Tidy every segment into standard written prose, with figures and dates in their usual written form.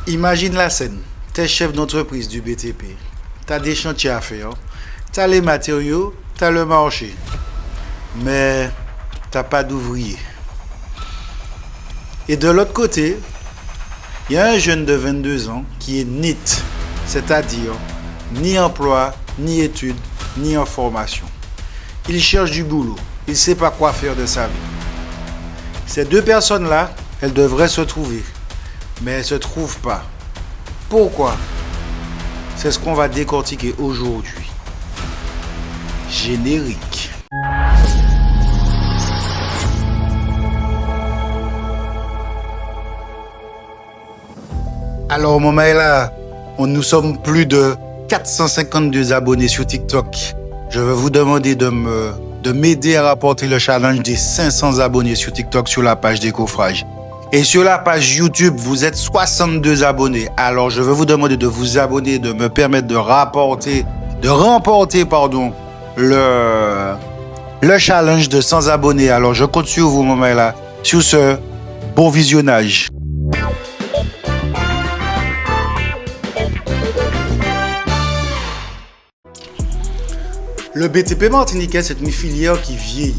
Imagine la scène. T'es chef d'entreprise du BTP. T'as des chantiers à faire. T'as les matériaux. T'as le marché. Mais t'as pas d'ouvrier. Et de l'autre côté, il y a un jeune de 22 ans qui est NEET, c'est-à-dire ni emploi, ni études, ni en formation. Il cherche du boulot. Il ne sait pas quoi faire de sa vie. Ces deux personnes-là, elles devraient se trouver. Mais elles ne se trouvent pas. Pourquoi? C'est ce qu'on va décortiquer aujourd'hui. Générique. Alors, mon là, nous sommes plus de 452 abonnés sur TikTok. Je vais vous demander de m'aider à rapporter le challenge des 500 abonnés sur TikTok sur la page Décoffrage. Et sur la page YouTube, vous êtes 62 abonnés. Alors, je vais vous demander de vous abonner, de me permettre de remporter, le challenge de 100 abonnés. Alors, je compte sur vous, mon là. Sur ce, bon visionnage. Le BTP martiniquais, c'est une filière qui vieillit.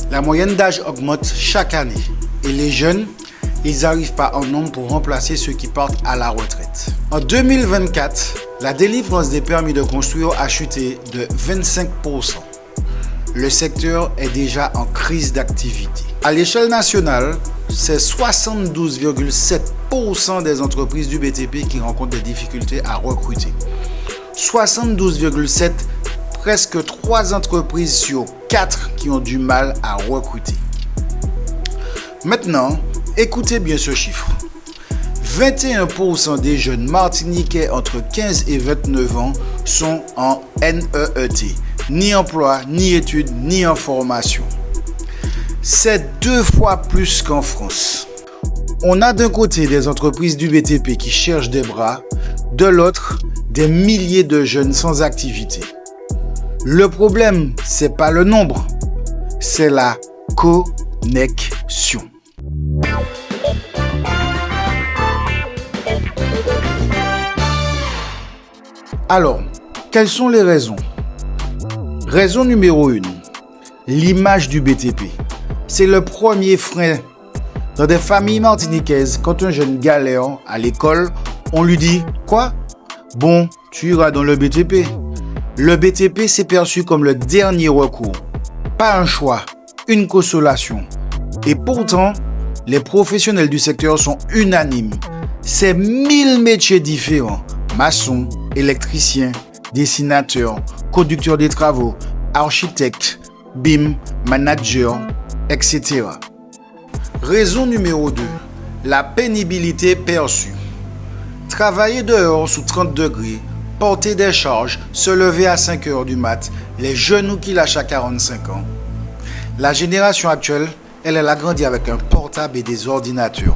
La moyenne d'âge augmente chaque année. Et les jeunes, ils n'arrivent pas en nombre pour remplacer ceux qui partent à la retraite. En 2024, la délivrance des permis de construire a chuté de 25%. Le secteur est déjà en crise d'activité. À l'échelle nationale, c'est 72,7% des entreprises du BTP qui rencontrent des difficultés à recruter. 72,7%. Presque 3 entreprises sur 4 qui ont du mal à recruter. Maintenant, écoutez bien ce chiffre. 21% des jeunes martiniquais entre 15 et 29 ans sont en NEET. Ni emploi, ni études, ni en formation. C'est 2 fois plus qu'en France. On a d'un côté des entreprises du BTP qui cherchent des bras, de l'autre, des milliers de jeunes sans activité. Le problème, c'est pas le nombre, c'est la connexion. Alors, quelles sont les raisons? Raison numéro 1, l'image du BTP. C'est le premier frein. Dans des familles martiniquaises, quand un jeune galère à l'école, on lui dit « Quoi? Bon, tu iras dans le BTP. » Le BTP s'est perçu comme le dernier recours. Pas un choix, une consolation. Et pourtant, les professionnels du secteur sont unanimes. C'est 1000 métiers différents. Maçon, électricien, dessinateur, conducteur des travaux, architecte, BIM, manager, etc. Raison numéro 2. La pénibilité perçue. Travailler dehors sous 30 degrés, porter des charges, se lever à 5 heures du mat, les genoux qui lâchent à 45 ans. La génération actuelle, elle a grandi avec un portable et des ordinateurs.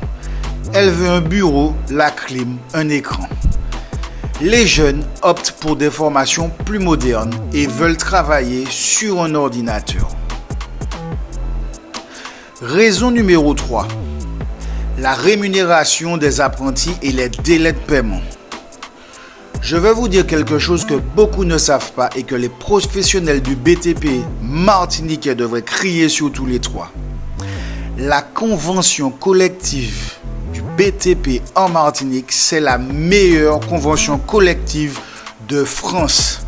Elle veut un bureau, la clim, un écran. Les jeunes optent pour des formations plus modernes et veulent travailler sur un ordinateur. Raison numéro 3. La rémunération des apprentis et les délais de paiement. Je vais vous dire quelque chose que beaucoup ne savent pas et que les professionnels du BTP martiniquais devraient crier sur tous les toits. La convention collective du BTP en Martinique, c'est la meilleure convention collective de France.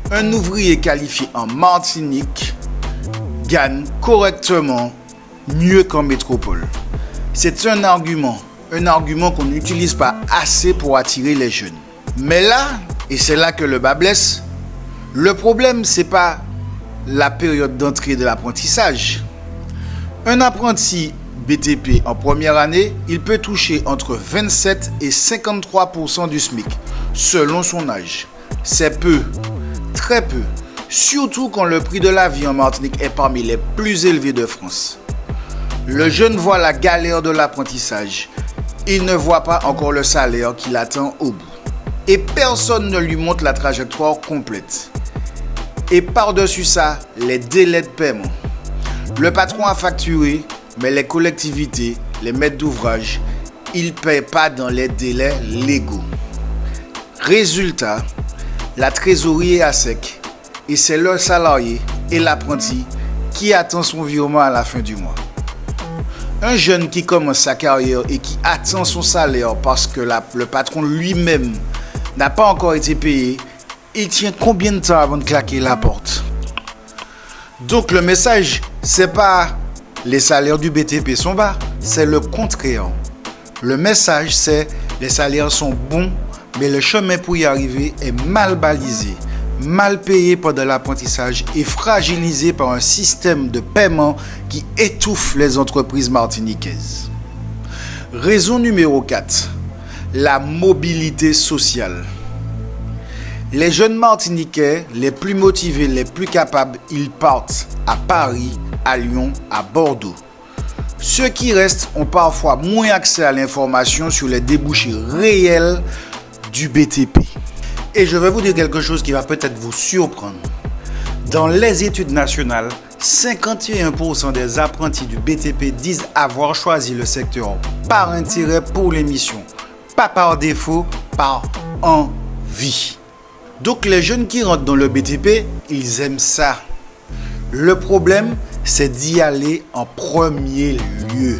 Un ouvrier qualifié en Martinique gagne correctement mieux qu'en métropole. C'est un argument qu'on n'utilise pas assez pour attirer les jeunes. Mais là, et c'est là que le bas blesse, le problème, c'est pas la période d'entrée de l'apprentissage. Un apprenti BTP en première année, il peut toucher entre 27 et 53% du SMIC, selon son âge. C'est peu, très peu, surtout quand le prix de la vie en Martinique est parmi les plus élevés de France. Le jeune voit la galère de l'apprentissage. Il ne voit pas encore le salaire qui l'attend au bout. Et personne ne lui montre la trajectoire complète. Et par-dessus ça, les délais de paiement. Le patron a facturé, mais les collectivités, les maîtres d'ouvrage ils ne paient pas dans les délais légaux. Résultat, la trésorerie est à sec et c'est le salarié et l'apprenti qui attend son virement à la fin du mois. Un jeune qui commence sa carrière et qui attend son salaire parce que le patron lui-même n'a pas encore été payé, il tient combien de temps avant de claquer la porte? Donc le message, c'est pas les salaires du BTP sont bas, c'est le contraire. Le message, c'est les salaires sont bons, mais le chemin pour y arriver est mal balisé, mal payé pendant l'apprentissage et fragilisé par un système de paiement qui étouffe les entreprises martiniquaises. Raison numéro 4, la mobilité sociale. Les jeunes Martiniquais les plus motivés, les plus capables, ils partent à Paris, à Lyon, à Bordeaux. Ceux qui restent ont parfois moins accès à l'information sur les débouchés réels du BTP. Et je vais vous dire quelque chose qui va peut-être vous surprendre. Dans les études nationales, 51% des apprentis du BTP disent avoir choisi le secteur par intérêt pour l'émission, pas par défaut, par envie. Donc les jeunes qui rentrent dans le BTP, ils aiment ça. Le problème, c'est d'y aller en premier lieu.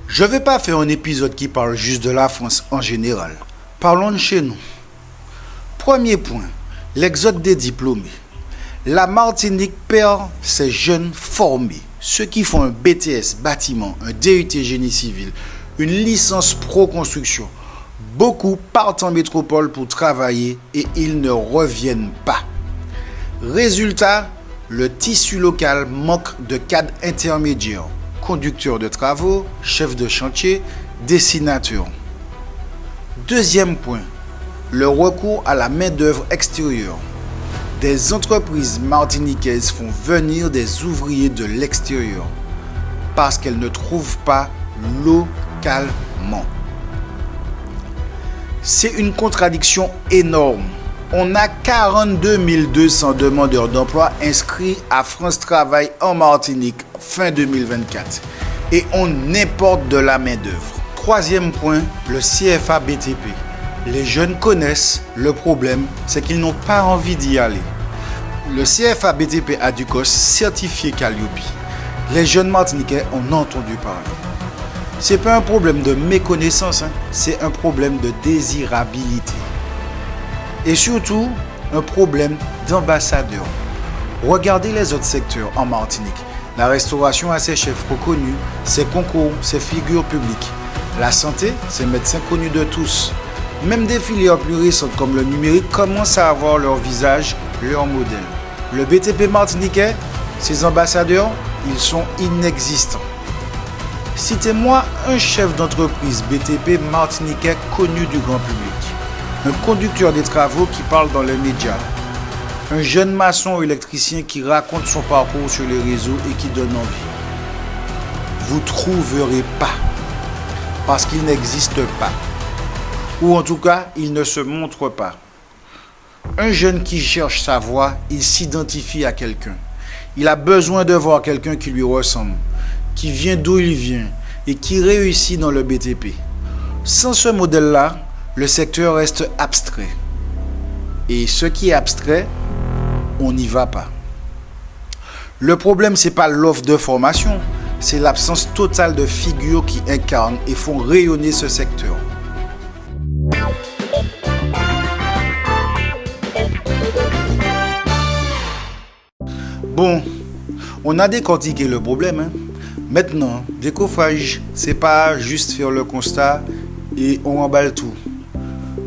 Je ne vais pas faire un épisode qui parle juste de la France en général. Parlons de chez nous. Premier point, l'exode des diplômés. La Martinique perd ses jeunes formés. Ceux qui font un BTS bâtiment, un DUT génie civil, une licence pro construction. Beaucoup partent en métropole pour travailler et ils ne reviennent pas. Résultat, le tissu local manque de cadres intermédiaires. Conducteur de travaux, chef de chantier, dessinateur. Deuxième point, le recours à la main-d'œuvre extérieure. Des entreprises martiniquaises font venir des ouvriers de l'extérieur parce qu'elles ne trouvent pas localement. C'est une contradiction énorme. On a 42 200 demandeurs d'emploi inscrits à France Travail en Martinique fin 2024 et on importe de la main-d'œuvre. Troisième point, le CFA BTP. Les jeunes connaissent, le problème, c'est qu'ils n'ont pas envie d'y aller. Le CFA BTP a du COS certifié Calliope. Les jeunes Martiniquais en ont entendu parler. C'est pas un problème de méconnaissance, c'est un problème de désirabilité. Et surtout, un problème d'ambassadeur. Regardez les autres secteurs en Martinique. La restauration a ses chefs reconnus, ses concours, ses figures publiques. La santé, ses médecins connus de tous. Même des filières plus récentes comme le numérique commencent à avoir leur visage, leur modèle. Le BTP martiniquais, ses ambassadeurs, ils sont inexistants. Citez-moi un chef d'entreprise BTP martiniquais connu du grand public. Un conducteur des travaux qui parle dans les médias. Un jeune maçon ou électricien qui raconte son parcours sur les réseaux et qui donne envie. Vous ne trouverez pas. Parce qu'il n'existe pas. Ou en tout cas, il ne se montre pas. Un jeune qui cherche sa voie, il s'identifie à quelqu'un. Il a besoin de voir quelqu'un qui lui ressemble, qui vient d'où il vient et qui réussit dans le BTP. Sans ce modèle-là, le secteur reste abstrait. Et ce qui est abstrait, on n'y va pas. Le problème, ce n'est pas l'offre de formation, c'est l'absence totale de figures qui incarnent et font rayonner ce secteur. Bon, on a décortiqué le problème. Maintenant, décoffrage, c'est pas juste faire le constat et on emballe tout.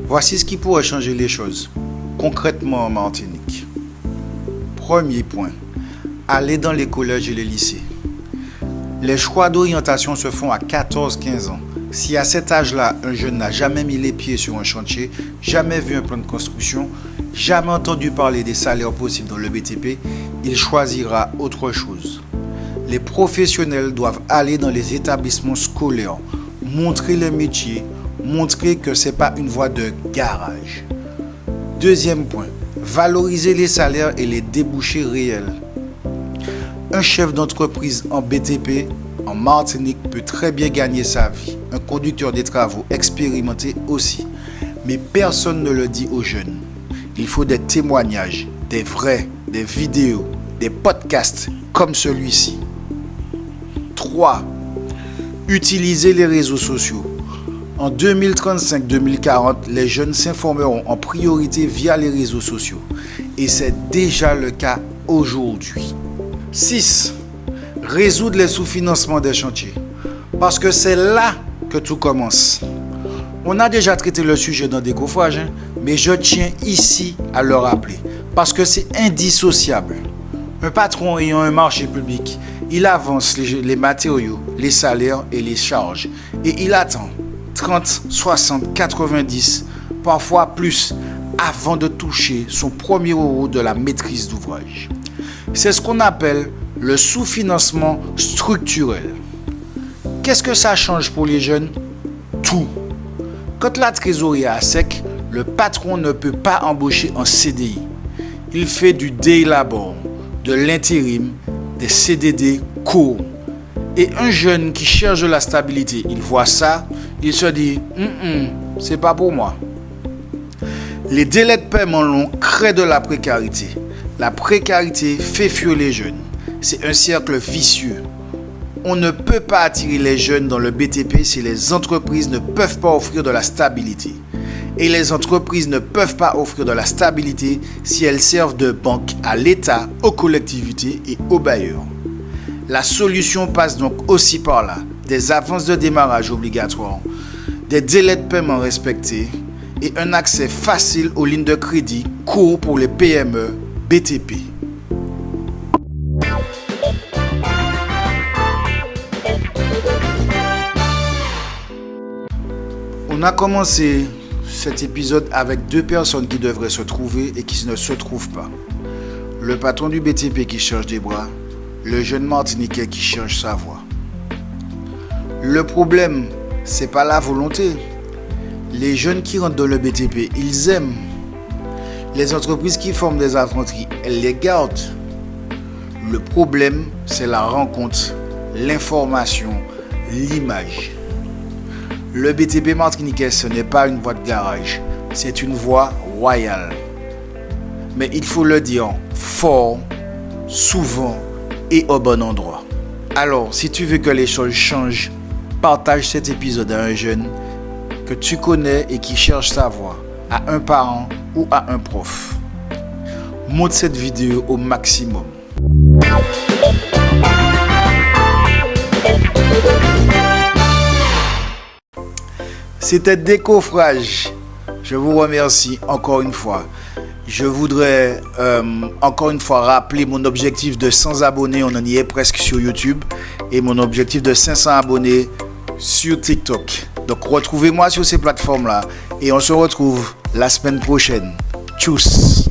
Voici ce qui pourrait changer les choses, concrètement en Martinique. Premier point, aller dans les collèges et les lycées. Les choix d'orientation se font à 14-15 ans. Si à cet âge-là, un jeune n'a jamais mis les pieds sur un chantier, jamais vu un plan de construction, jamais entendu parler des salaires possibles dans le BTP, il choisira autre chose. Les professionnels doivent aller dans les établissements scolaires, montrer les métiers, montrer que ce n'est pas une voie de garage. Deuxième point, valoriser les salaires et les débouchés réels. Un chef d'entreprise en BTP en Martinique peut très bien gagner sa vie. Un conducteur des travaux expérimenté aussi. Mais personne ne le dit aux jeunes. Il faut des témoignages, des vrais, des vidéos, des podcasts comme celui-ci. 3. Utilisez les réseaux sociaux. En 2035-2040, les jeunes s'informeront en priorité via les réseaux sociaux. Et c'est déjà le cas aujourd'hui. 6. Résoudre les sous-financements des chantiers. Parce que c'est là que tout commence. On a déjà traité le sujet dans Décoffrage, mais je tiens ici à le rappeler. Parce que c'est indissociable. Un patron ayant un marché public, il avance les matériaux, les salaires et les charges. Et il attend 30, 60, 90, parfois plus, avant de toucher son premier euro de la maîtrise d'ouvrage. C'est ce qu'on appelle le sous-financement structurel. Qu'est-ce que ça change pour les jeunes? Tout. Quand la trésorerie est à sec, le patron ne peut pas embaucher en CDI. Il fait du day labor, de l'intérim, des CDD courts. Et un jeune qui cherche de la stabilité, il voit ça, il se dit « c'est pas pour moi ». Les délais de paiement longs créent de la précarité. La précarité fait fuir les jeunes. C'est un cercle vicieux. On ne peut pas attirer les jeunes dans le BTP si les entreprises ne peuvent pas offrir de la stabilité. Et les entreprises ne peuvent pas offrir de la stabilité si elles servent de banque à l'État, aux collectivités et aux bailleurs. La solution passe donc aussi par là. Des avances de démarrage obligatoires, des délais de paiement respectés et un accès facile aux lignes de crédit court pour les PME BTP. On a commencé cet épisode avec deux personnes qui devraient se trouver et qui ne se trouvent pas. Le patron du BTP qui cherche des bras, le jeune Martiniquais qui cherche sa voie. Le problème, c'est pas la volonté. Les jeunes qui rentrent dans le BTP, ils aiment. Les entreprises qui forment des apprentis, elles les gardent. Le problème, c'est la rencontre, l'information, l'image. Le BTP martiniquais, ce n'est pas une voie de garage, c'est une voie royale. Mais il faut le dire fort, souvent et au bon endroit. Alors, si tu veux que les choses changent, partage cet épisode à un jeune que tu connais et qui cherche sa voie, à un parent ou à un prof. Montre cette vidéo au maximum. C'était Décoffrage. Je vous remercie encore une fois. Je voudrais encore une fois rappeler mon objectif de 100 abonnés. On en y est presque sur YouTube. Et mon objectif de 500 abonnés sur TikTok. Donc retrouvez-moi sur ces plateformes-là. Et on se retrouve la semaine prochaine. Tchuss!